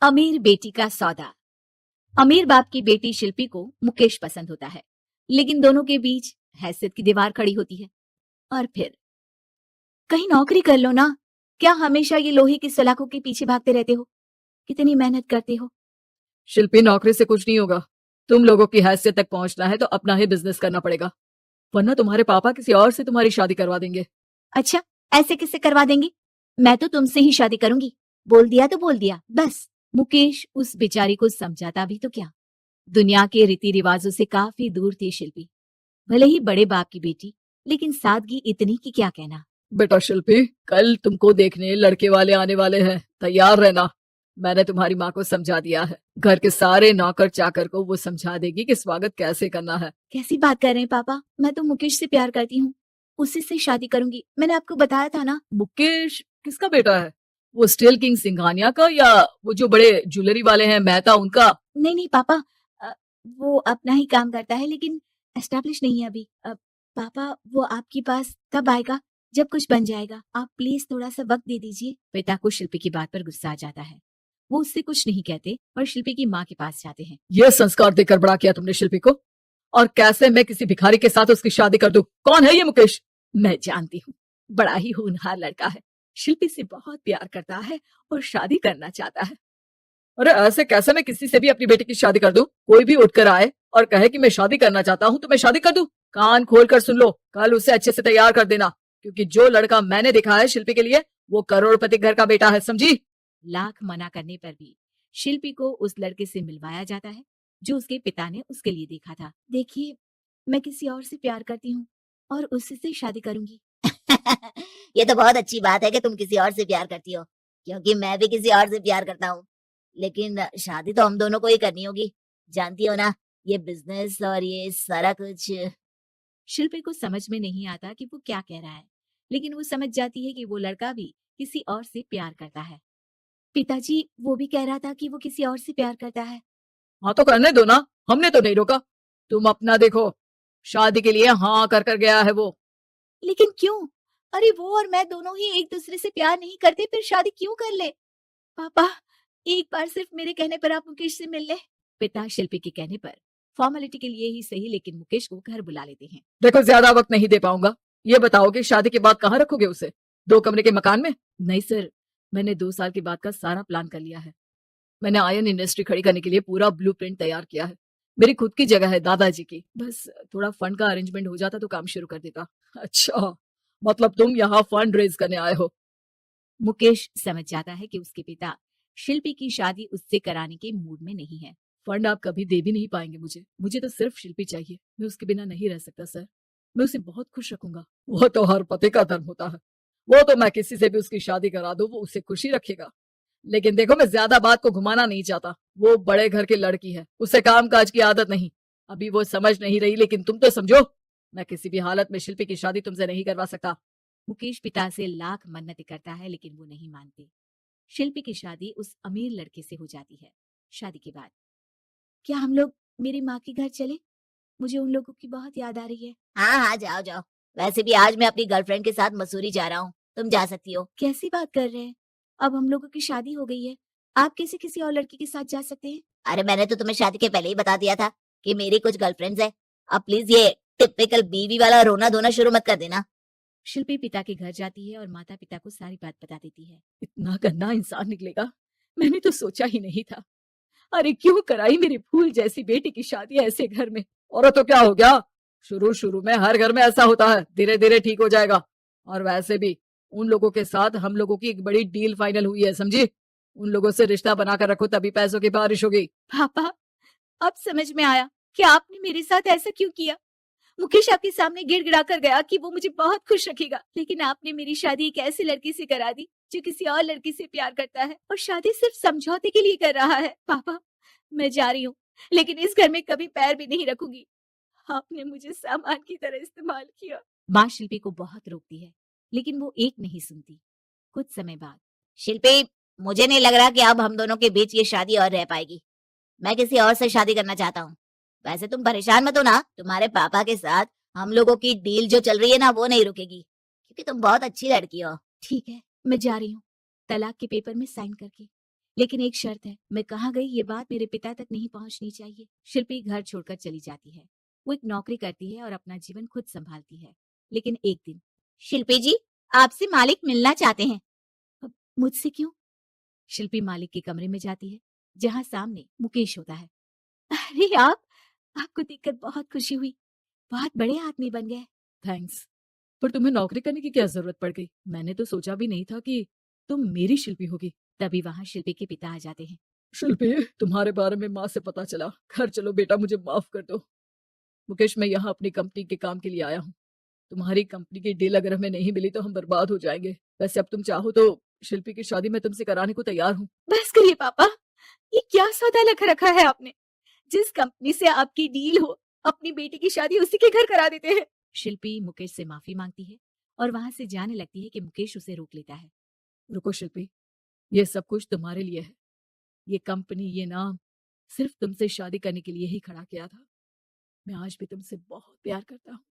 अमीर बेटी का सौदा। अमीर बाप की बेटी शिल्पी को मुकेश पसंद होता है, लेकिन दोनों के बीच हैसियत की दीवार खड़ी होती है। और फिर कहीं नौकरी कर लो ना, क्या हमेशा ये लोहे की सलाखों के पीछे भागते रहते हो? कितनी मेहनत करते हो। शिल्पी, नौकरी से कुछ नहीं होगा। तुम लोगों की हैसियत तक पहुंचना है तो अपना ही बिजनेस करना पड़ेगा, वरना तुम्हारे पापा किसी और से तुम्हारी शादी करवा देंगे। अच्छा, ऐसे किससे करवा देंगे? मैं तो तुमसे ही शादी करूंगी। बोल दिया तो बोल दिया, बस। मुकेश उस बेचारी को समझाता भी तो क्या। दुनिया के रीति रिवाजों से काफी दूर थी शिल्पी। भले ही बड़े बाप की बेटी, लेकिन सादगी इतनी कि क्या कहना। बेटा शिल्पी, कल तुमको देखने लड़के वाले आने वाले हैं, तैयार रहना। मैंने तुम्हारी माँ को समझा दिया है, घर के सारे नौकर चाकर को वो समझा देगी कि स्वागत कैसे करना है। कैसी बात कर रहे हैं पापा? मैं तो मुकेश से प्यार करती हूँ, उसी से शादी करूंगी। मैंने आपको बताया था ना। मुकेश किसका बेटा है? वो स्टील किंग सिंघानिया का, या वो जो बड़े ज्वेलरी वाले हैं मेहता, उनका? नहीं नहीं पापा, वो अपना ही काम करता है, लेकिन एस्टेब्लिश नहीं है अभी। पापा, वो आपके पास कब आएगा? जब कुछ बन जाएगा। आप प्लीज थोड़ा सा वक्त दे दीजिए। पिता को शिल्पी की बात पर गुस्सा आ जाता है। वो उससे कुछ नहीं कहते और शिल्पी की माँ के पास जाते हैं। ये संस्कार देकर बड़ा किया तुमने शिल्पी को, और कैसे मैं किसी भिखारी के साथ उसकी शादी कर दूं? कौन है ये मुकेश? मैं जानती हूँ, बड़ा ही होनहार लड़का है। शिल्पी से बहुत प्यार करता है और शादी करना चाहता है। अरे ऐसे कैसे मैं किसी से भी अपनी बेटी की शादी कर दूं? कोई भी उठकर आए और कहे कि मैं शादी करना चाहता हूं तो मैं शादी कर दूं? कान खोल कर सुन लो, कल उसे अच्छे से तैयार कर देना, क्योंकि जो लड़का मैंने देखा है शिल्पी के लिए, वो करोड़पति घर का बेटा है, समझी? लाख मना करने पर भी शिल्पी को उस लड़के से मिलवाया जाता है जो उसके पिता ने उसके लिए देखा था। देखिए, मैं किसी और से प्यार करती हूँ और उसी से शादी करूंगी। ये तो बहुत अच्छी बात है कि तुम किसी और से प्यार करती हो, क्योंकि मैं भी किसी और से प्यार करता हूँ। लेकिन शादी तो हम दोनों को ही करनी होगी, जानती हो ना, ये बिजनेस और ये सारा कुछ। शिल्पी को समझ में नहीं आता कि वो क्या कह रहा है, लेकिन वो समझ जाती है कि वो लड़का भी किसी और से प्यार करता है। पिताजी, वो भी कह रहा था कि वो किसी और से प्यार करता है। हाँ तो करने दो ना, हमने तो नहीं रोका। तुम अपना देखो, शादी के लिए हाँ कर कर गया है वो। लेकिन क्यों? अरे वो और मैं दोनों ही एक दूसरे से प्यार नहीं करते, फिर शादी क्यों कर ले? पापा, एक बार सिर्फ मेरे कहने पर आप मुकेश से मिल ले। पिता शिल्पी के कहने पर फॉर्मेलिटी के लिए ही सही, लेकिन मुकेश को घर बुला लेते हैं। देखो, ज्यादा वक्त नहीं दे पाऊंगा। ये बताओ कि शादी के बाद कहाँ रखोगे उसे? 2 कमरे के मकान में? नहीं सर, मैंने 2 साल के बाद का सारा प्लान कर लिया है। मैंने आयन इंडस्ट्री खड़ी करने के लिए पूरा ब्लूप्रिंट तैयार किया है। मेरी खुद की जगह है दादाजी की, बस थोड़ा फंड का अरेंजमेंट हो जाता तो काम शुरू कर देता। अच्छा, मतलब तुम यहाँ फंड रेज करने आए हो? मुकेश समझ जाता है कि उसके पिता शिल्पी की शादी उससे कराने के मूड में नहीं है। फंड आप कभी दे भी नहीं पाएंगे मुझे। मुझे तो सिर्फ शिल्पी चाहिए। मैं उसके बिना नहीं रह सकता सर। मैं उसे बहुत खुश रखूंगा। वो तो हर पति का धर्म होता है। वो तो मैं किसी से भी उसकी शादी करा दूं, वो उसे खुशी रखेगा। लेकिन देखो, मैं ज्यादा बात को घुमाना नहीं चाहता। वो बड़े घर की लड़की है, उसे काम काज की आदत नहीं। अभी वो समझ नहीं रही, लेकिन तुम तो समझो। मैं किसी भी हालत में शिल्पी की शादी तुमसे नहीं करवा सकता। मुकेश पिता से लाख मन्नतें करता है, लेकिन वो नहीं मानते। शिल्पी की शादी उस अमीर लड़के से हो जाती है। शादी के बाद क्या हम लोग मेरी माँ के घर चले? मुझे उन लोगों की बहुत याद आ रही है। हाँ हाँ, जाओ जाओ। वैसे भी आज मैं अपनी गर्लफ्रेंड के साथ मसूरी जा रहा हूँ, तुम जा सकती हो। कैसी बात कर रहे हैं? अब हम लोगों की शादी हो गई है, आप कैसे किसी और लड़की के साथ जा सकते हैं? अरे मैंने तो तुम्हें शादी के पहले ही बता दिया था कि मेरी कुछ गर्लफ्रेंड्स है। अब प्लीज ये टिपिकल बीवी वाला रोना धोना शुरू मत कर देना। शिल्पी पिता के घर जाती है और माता पिता को सारी बात बता देती है। इतना गंदा इंसान निकलेगा, मैंने तो सोचा ही नहीं था। अरे क्यों कराई मेरी फूल जैसी बेटी की शादी ऐसे घर में? और तो क्या हो गया? शुरू शुरू में हर घर में ऐसा होता है, धीरे धीरे ठीक हो जाएगा। और वैसे भी उन लोगों के साथ हम लोगों की एक बड़ी डील फाइनल हुई है, समझी? उन लोगों से रिश्ता बनाकर रखो, तभी पैसों की बारिश होगी। पापा, अब समझ में आया कि आपने मेरे साथ ऐसा क्यों किया। मुकेश आपके सामने गिड़गिड़ा कर गया कि वो मुझे बहुत खुश रखेगा, लेकिन आपने मेरी शादी एक ऐसी लड़की से करा दी जो किसी और लड़की से प्यार करता है और शादी सिर्फ समझौते के लिए कर रहा है। पापा, मैं जा रही हूँ, लेकिन इस घर में कभी पैर भी नहीं रखूंगी। आपने मुझे सामान की तरह इस्तेमाल किया। माँ शिल्पी को बहुत रोकती है, लेकिन वो एक नहीं सुनती। कुछ समय बाद शिल्पी, मुझे नहीं लग रहा कि अब हम दोनों के बीच ये शादी और रह पाएगी। मैं किसी और से शादी करना चाहता हूँ। वैसे तुम परेशान मत हो ना, तुम्हारे पापा के साथ हम लोगों की डील जो चल रही है ना, वो नहीं रुकेगी, क्योंकि तुम बहुत अच्छी लड़की हो। ठीक है, मैं जा रही हूँ, तलाक के पेपर में साइन करके। लेकिन एक शर्त है, मैं कहाँ गई ये बात मेरे पिता तक नहीं पहुंचनी चाहिए। शिल्पी घर छोड़कर चली जाती है। वो एक नौकरी करती है और अपना जीवन खुद संभालती है। लेकिन एक दिन, शिल्पी जी, आपसे मालिक मिलना चाहते हैं। "अब मुझसे क्यों?" शिल्पी मालिक के कमरे में जाती है, जहां सामने मुकेश होता है। अरे आप, आपको देखकर बहुत खुशी हुई। बहुत बड़े आदमी बन गए। थैंक्स, पर तुम्हें नौकरी करने की क्या जरूरत पड़ गई? मैंने तो सोचा भी नहीं था कि तुम मेरी शिल्पी होगी। तभी वहां शिल्पी के पिता आ जाते हैं। शिल्पी, तुम्हारे बारे में माँ से पता चला। घर चलो बेटा, मुझे माफ कर दो। मुकेश, मैं यहाँ अपनी कंपनी के काम के लिए आया हूँ। तुम्हारी कंपनी की डील अगर हमें नहीं मिली तो हम बर्बाद हो जाएंगे। वैसे अब तुम चाहो तो शिल्पी की शादी मैं तुमसे कराने को तैयार हूँ। बस करिए पापा, ये क्या सौदा लख रखा है आपने? जिस कंपनी से आपकी डील हो, अपनी बेटी की शादी उसी के घर करा देते हैं। शिल्पी मुकेश से माफी मांगती है और वहां से जाने लगती है कि मुकेश उसे रोक लेता है। रुको शिल्पी, ये सब कुछ तुम्हारे लिए है। ये कंपनी, ये नाम सिर्फ तुमसे शादी करने के लिए ही खड़ा किया था। मैं आज भी तुमसे बहुत प्यार करता हूँ।